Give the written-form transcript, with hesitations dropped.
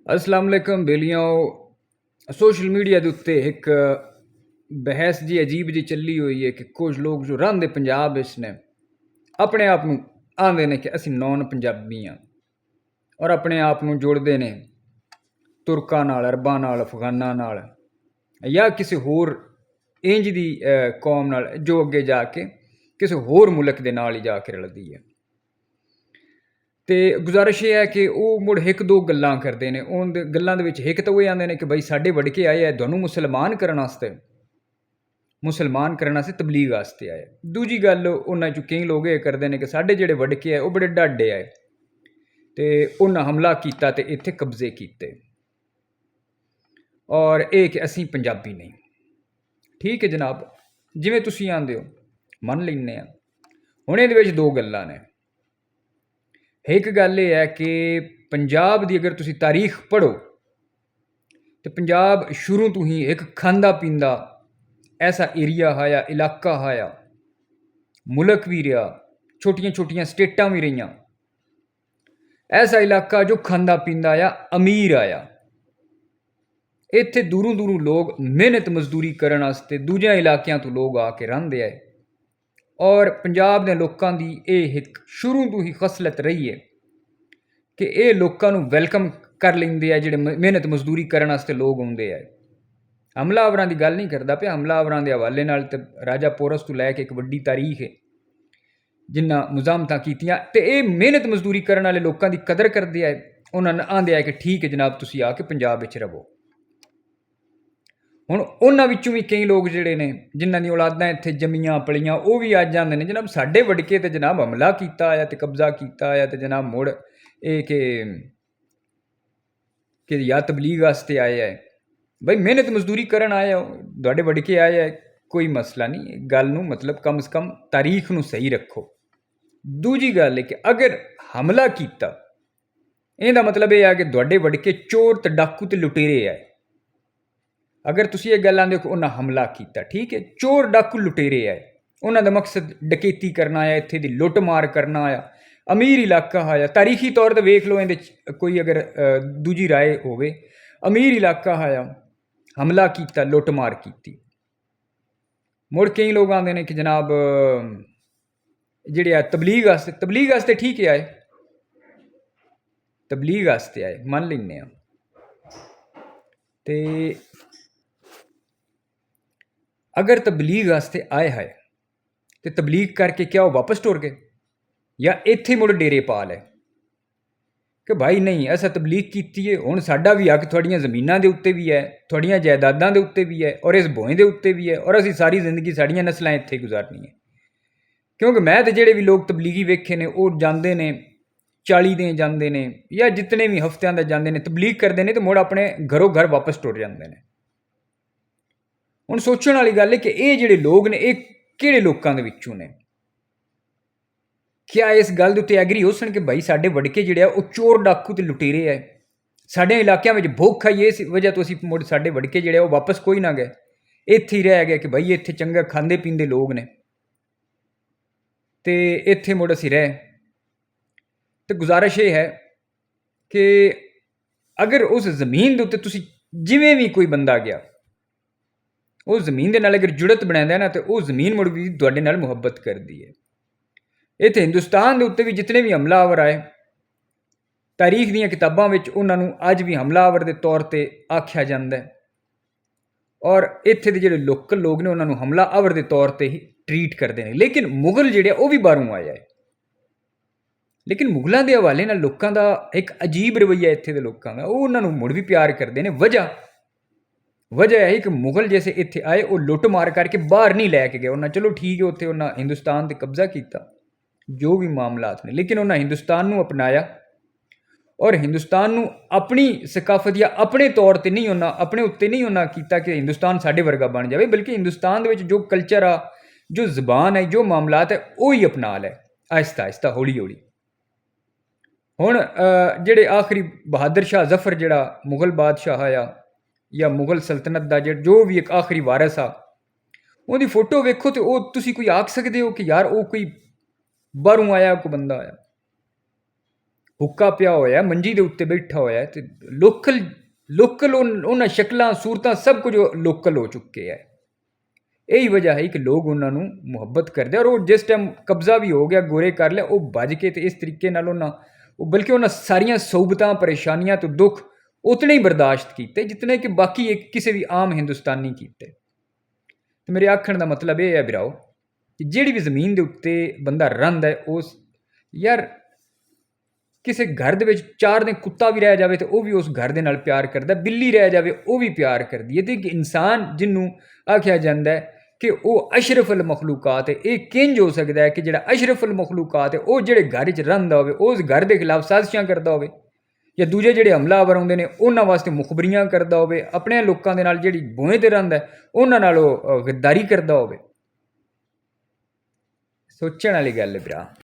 अस्सलाम वालेकुम बेलियों। Social media के उत्ते एक बहस जी अजीब जी चली हुई है कि कुछ लोग जो रहिंदे पंजाब विच ने अपने आप नूं आंदे ने कि असीं नॉन पंजाबी हाँ और अपने आप नूं जोड़दे ने तुर्कां नाल, अरबां नाल, अफगानां नाल या किसी होर इंज दी कौम नाल जो अगे जाके किसी होर मुल्क दे नाल ही जाके रलदी है। तो गुजारिश ये है कि वो मुड़ एक दो गल्लां करते हैं। उन गल्लां दे विच एक तो वो आंदे ने कि भाई साडे वड़के आए है तुहानूं मुसलमान करन वास्ते, मुसलमान करन वास्ते तबलीग वास्ते आए। दूजी गल उन्हां चों कई लोग ये करते हैं कि साडे जिहड़े वड़के आए वो बड़े डाडे आए ते उन्हां हमला कीता ते इत्थे कब्जे कीते और ये कि असीं पंजाबी नहीं। ठीक है जनाब, जिवें तुसीं आंदे हो मन लैने आ। हुण इहदे विच दो गल्लां ने। एक गल ये है कि पंजाब की अगर तुसी तारीख पढ़ो तो पंजाब शुरू तो ही एक खांदा पींदा ऐसा एरिया हा या इलाका हा या मुल्क भी रहा, छोटियां छोटियां स्टेटां भी रही, ऐसा इलाका जो खांदा पींदा या अमीर आया। इत्थे दूरों दूरों लोग मेहनत मजदूरी करन वास्ते दूजे इलाकों तो लोग आके रहिंदे आए और पंजाब दे लोकां दी ये एक शुरू तो ही खसलत रही है कि ये लोगों को वैलकम कर लेंदे आ जिहड़े मेहनत मजदूरी करन वास्ते लोग आउंदे आ। हमलावरां की गल नहीं करता पे, हमलावरां के हवाले नाल ते राजा पोरस तो लैके एक वड्डी तारीख है जिन्ना मुजामतां कीतियां ते ये मेहनत मजदूरी करन वाले लोगों की कदर करते आए। उन्होंने आंदे आए कि ठीक है जनाब तुसी आके पंजाब विच रवो। हुण उन्हां विचों भी कई लोग जिहड़े ने जिन्हां दी औलादां इत्थे जम्मियां पलियां वो भी अज आंदे ने जनाब साडे वड़के ते जनाब हमला कीता आया ते कब्जा कीता आया ते जनाब मुड़ ये कि या तबलीग वास्ते आए है। भाई मेहनत मजदूरी करन आए हो, तुहाडे वड़के आए है, कोई मसला नहीं। गल नूं मतलब कम से कम तारीख नूं सही रखो। दूजी गल है कि अगर हमला कीता इहदा मतलब यह है कि तुहाडे वड़के चोर ते डाकू ते लुटेरे आए। अगर तुसी ये गल आंदे हो कि उन्हां हमला कीता, ठीक है, चोर डाकू लुटेरे आए, उन्हां दा मकसद डकैती करना आया, इत्थे दी लुट मार करना आया, अमीर इलाका आया। तारीखी तौर पर वेख लो, इहदे कोई अगर दूजी राय होवे, अमीर इलाका आया, हमला किया, लुट मार की। मुड़ कई लोग आंदे ने कि जनाब जिहड़े तबलीग वास्ते ठीक है आए, तबलीग वास्ते आए, मन लैने आ। ते अगर तबलीग वास्ते आए है तो तबलीग करके क्या वो वापस टुर गए या इत्थे मुड़ डेरे पा ले कि भाई नहीं असां तबलीग की है, हुण साडा भी हक तुहाड़ियां ज़मीनां दे उत्ते भी है, तुहाड़ियां जायदादां दे उत्ते भी है और इस भोएं दे उत्ते भी है और असीं सारी जिंदगी साड़ियां नस्लां इत्थे गुजारनी है। क्योंकि मैं तो जिहड़े भी लोग तबलीगी वेखे ने वो जांदे ने 40 दिन जांदे ने या जितने भी हफ्तियां दे जांदे ने, तबलीग करदे ने ते मुड़ अपने घरों घर वापस टुर जांदे ने। हुण सोचण वाली गल है कि ये जिहड़े लोग ने ये किहड़े लोकां दे विचों ने। क्या इस गल उत्ते एग्री हो सन कि भाई साडे वड़के जिहड़े वो चोर डाकू ते लुटेरे है, साडे इलाकों में भुख आई, इस वजह तो असीं मुड़ साडे वड़के जिहड़े वो वापस कोई ना गए, इत्थे ही रह गए कि भाई इत्थे चंगा खांदे पींदे लोग ने ते इत्थे मुड़ असीं रह। तो गुजारिश ये है कि अगर उस जमीन के उत्ते तुसीं जिवें भी कोई बंदा गया उस जमीन के नाल अगर जुड़त बनांदा ना तो वह जमीन मुड़ भी तुहाडे नाल मुहब्बत करदी है। इत्थे हिंदुस्तान के उत्ते भी जितने भी हमलावर आए तारीख दीयां किताबां विच उन्हां नूं अज भी हमलावर के तौर पर आख्या जाता है और इत्थे दे जिहड़े लोकल लोग ने उन्हां नूं हमलावर के तौर पर ही ट्रीट करते हैं। लेकिन मुगल जिहड़े वो भी बाहरों आए है, लेकिन मुगलों के हवाले नाल लोकां दा एक अजीब रवैया इत्थे दे लोकां दा, वो उन्हां नूं मुड़ भी प्यार करते हैं। वजह है कि मुगल जैसे इत्थे आए वो लुट मार करके बाहर नहीं लैके गए। उन्हें चलो ठीक है उत्थे उन्हें हिंदुस्तान पर कब्जा किया, जो भी मामलात ने, लेकिन उन्हें हिंदुस्तान नूं अपनाया और हिंदुस्तान नूं अपनी सकाफत या अपने तौर पर नहीं उन्हें अपने उत्ते नहीं उन्हें किया कि हिंदुस्तान साडे वर्गा बन जाए, बल्कि हिंदुस्तान दे विच जो कल्चर आ, जो जबान है, जो मामलात है वो ही अपना लै आहिस्ता आहिस्ता हौली हौली। हुण जिहड़े आखिरी बहादुर शाह जफर जिहड़ा मुगल बादशाह आया या मुगल सल्तनत का जो भी एक आखिरी वारिस आ, उहदी फोटो वेखो तो वो तुसीं कोई आख सकते हो कि यार वो कोई बाहरों आया कोई बंदा आया। ਹੁੱਕਾ ਪਿਆ ਹੋਇਆ, ਮੰਜੀ ਦੇ ਉੱਤੇ ਬੈਠਾ ਹੋਇਆ, ਤੇ ਲੋਕਲ ਉਹਨਾਂ ਸ਼ਕਲਾਂ ਸੂਰਤਾਂ ਸਭ ਕੁਝ ਲੋਕਲ ਹੋ ਚੁੱਕੇ ਹੈ। ਇਹੀ ਵਜ੍ਹਾ ਹੈ ਕਿ ਲੋਕ ਉਹਨਾਂ ਨੂੰ ਮੁਹੱਬਤ ਕਰਦੇ, ਔਰ ਉਹ ਜਿਸ ਟਾਈਮ ਕਬਜ਼ਾ ਵੀ ਹੋ ਗਿਆ, ਗੋਰੇ ਕਰ ਲਿਆ, ਉਹ ਭੱਜ ਕੇ ਤੇ ਇਸ ਤਰੀਕੇ ਨਾਲ ਬਲਕਿ ਉਹਨਾਂ ਸਾਰੀਆਂ ਸਹੂਬਤਾਂ, ਪਰੇਸ਼ਾਨੀਆਂ ਤੋਂ ਦੁੱਖ ਉਤਨੇ ਹੀ ਬਰਦਾਸ਼ਤ ਕੀਤੇ ਜਿਤਨੇ ਕਿ ਬਾਕੀ ਕਿਸੇ ਵੀ ਆਮ ਹਿੰਦੁਸਤਾਨੀ ਕੀਤੇ। ਤੇ ਮੇਰੇ ਆਖਣ ਦਾ ਮਤਲਬ ਇਹ ਹੈ ਵੀਰਾਓ, ਕਿ ਜਿਹੜੀ ਵੀ ਜ਼ਮੀਨ ਦੇ ਉੱਤੇ ਬੰਦਾ ਰਹਿੰਦਾ ਹੈ, ਉਸ ਯਾਰ ਕਿਸੇ ਘਰ ਦੇ ਵਿੱਚ 4 ਦਿਨ ਕੁੱਤਾ ਵੀ ਰਹਿ ਜਾਵੇ ਤੇ ਉਹ ਵੀ ਉਸ ਘਰ ਦੇ ਨਾਲ ਪਿਆਰ ਕਰਦਾ, ਬਿੱਲੀ ਰਹਿ ਜਾਵੇ ਉਹ ਵੀ ਪਿਆਰ ਕਰਦੀ ਹੈ। ਤੇ ਇੱਕ ਇਨਸਾਨ ਜਿਹਨੂੰ ਆਖਿਆ ਜਾਂਦਾ ਹੈ ਕਿ ਉਹ ਅਸ਼ਰਫ ਅਲ ਮਖਲੂਕਾਤ ਹੈ, ਇਹ ਕਿੰਜ ਹੋ ਸਕਦਾ ਹੈ ਕਿ ਜਿਹੜਾ ਅਸ਼ਰਫ ਅਲ ਮਖਲੂਕਾਤ ਹੈ ਉਹ ਜਿਹੜੇ ਘਰ 'ਚ ਰਹਿੰਦਾ ਹੋਵੇ, ਉਸ ਘਰ ਦੇ ਖਿਲਾਫ ਸਾਜ਼ਿਸ਼ਾਂ ਕਰਦਾ ਹੋਵੇ, ਜਾਂ ਦੂਜੇ ਜਿਹੜੇ ਹਮਲਾਵਰ ਆਉਂਦੇ ਨੇ ਉਹਨਾਂ ਵਾਸਤੇ ਮੁਖਬਰੀਆਂ ਕਰਦਾ ਹੋਵੇ, ਆਪਣੇ ਲੋਕਾਂ ਦੇ ਨਾਲ ਜਿਹੜੀ ਬੂਹੇ 'ਤੇ ਰਹਿੰਦਾ ਉਹਨਾਂ ਨਾਲ ਉਹ ਗੱਦਾਰੀ ਕਰਦਾ ਹੋਵੇ। ਸੋਚਣ ਵਾਲੀ ਗੱਲ ਹੈ ਵੀਰਾ।